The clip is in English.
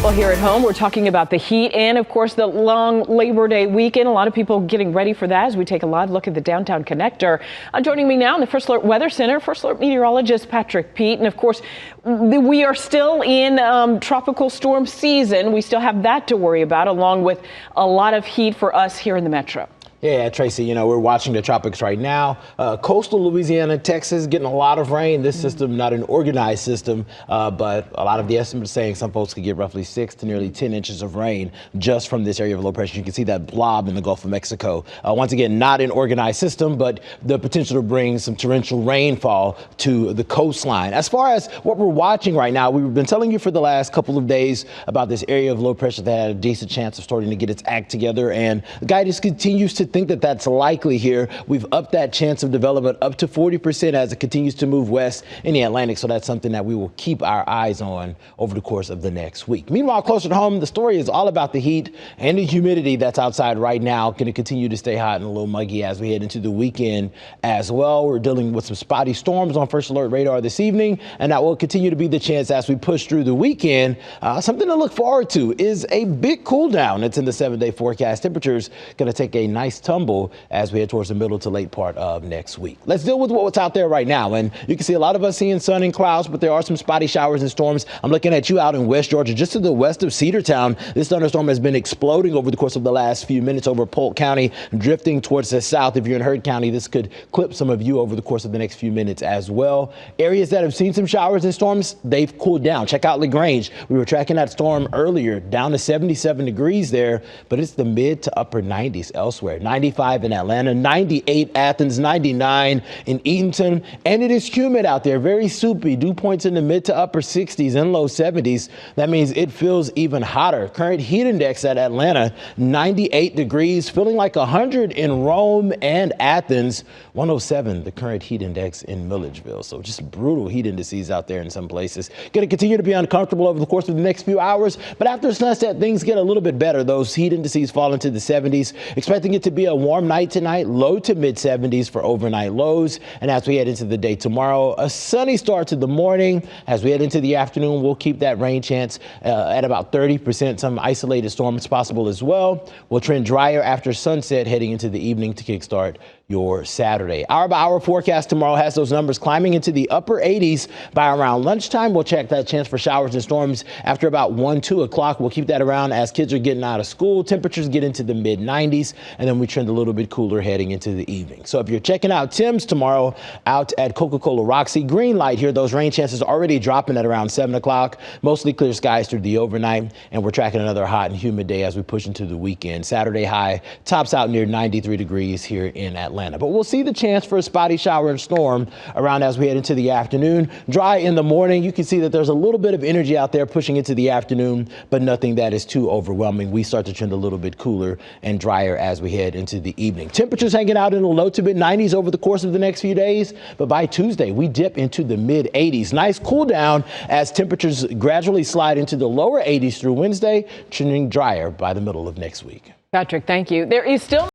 Well, here at home, we're talking about the heat and, of course, the long Labor Day weekend. A lot of people getting ready for that as we take a live look at the downtown connector. Joining me now in the First Alert Weather Center, First Alert meteorologist Patrick Pete. And, of course, we are still in tropical storm season. We still have that to worry about, along with a lot of heat for us here in the metro. Yeah, Tracy, you know, we're watching the tropics right now. Coastal Louisiana, Texas, getting a lot of rain. This system, not an organized system, but a lot of the estimates saying some folks could get roughly 6 to nearly 10 inches of rain just from this area of low pressure. You can see that blob in the Gulf of Mexico. Once again, not an organized system, but the potential to bring some torrential rainfall to the coastline. As far as what we're watching right now, we've been telling you for the last couple of days about this area of low pressure that had a decent chance of starting to get its act together, and the guidance continues to think that that's likely here. We've upped that chance of development up to 40% as it continues to move west in the Atlantic. So that's something that we will keep our eyes on over the course of the next week. Meanwhile, closer to home, the story is all about the heat and the humidity that's outside right now. Going to continue to stay hot and a little muggy as we head into the weekend as well. We're dealing with some spotty storms on First Alert radar this evening, and that will continue to be the chance as we push through the weekend. Something to look forward to is a big cool down. It's in the 7-day forecast. Temperatures going to take a nice tumble as we head towards the middle to late part of next week. Let's deal with what's out there right now. And you can see a lot of us seeing sun and clouds, but there are some spotty showers and storms. I'm looking at you out in West Georgia, just to the west of Cedartown. This thunderstorm has been exploding over the course of the last few minutes over Polk County, drifting towards the south. If you're in Heard County, this could clip some of you over the course of the next few minutes as well. Areas that have seen some showers and storms, they've cooled down. Check out LaGrange. We were tracking that storm earlier, down to 77 degrees there, but it's the mid to upper 90s elsewhere. 95 in Atlanta, 98 Athens, 99 in Eatonton, and it is humid out there, very soupy. Dew points in the mid to upper 60s and low 70s. That means it feels even hotter. Current heat index at Atlanta, 98 degrees, feeling like 100 in Rome and Athens, 107 the current heat index in Milledgeville. So just brutal heat indices out there in some places. Going to continue to be uncomfortable over the course of the next few hours, but after sunset, things get a little bit better. Those heat indices fall into the 70s. Expecting it to be a warm night tonight, low to mid 70s for overnight lows. And as we head into the day tomorrow, a sunny start to the morning. As we head into the afternoon, we'll keep that rain chance at about 30%. Some isolated storms possible as well. We'll trend drier after sunset heading into the evening to kickstart your Saturday. Hour by hour forecast tomorrow has those numbers climbing into the upper 80s by around lunchtime. We'll check that chance for showers and storms after about 2 o'clock. We'll keep that around as kids are getting out of school. Temperatures get into the mid 90s, and then we trend a little bit cooler heading into the evening. So if you're checking out Tim's tomorrow out at Coca-Cola Roxy, green light here. Those rain chances already dropping at around 7 o'clock. Mostly clear skies through the overnight, and we're tracking another hot and humid day as we push into the weekend. Saturday high tops out near 93 degrees here in Atlanta. But we'll see the chance for a spotty shower and storm around as we head into the afternoon. Dry in the morning. You can see that there's a little bit of energy out there pushing into the afternoon, but nothing that is too overwhelming. We start to trend a little bit cooler and drier as we head into the evening. Temperatures hanging out in the low to mid 90s over the course of the next few days, but by Tuesday, we dip into the mid 80s. Nice cool down as temperatures gradually slide into the lower 80s through Wednesday, trending drier by the middle of next week. Patrick, thank you. There is still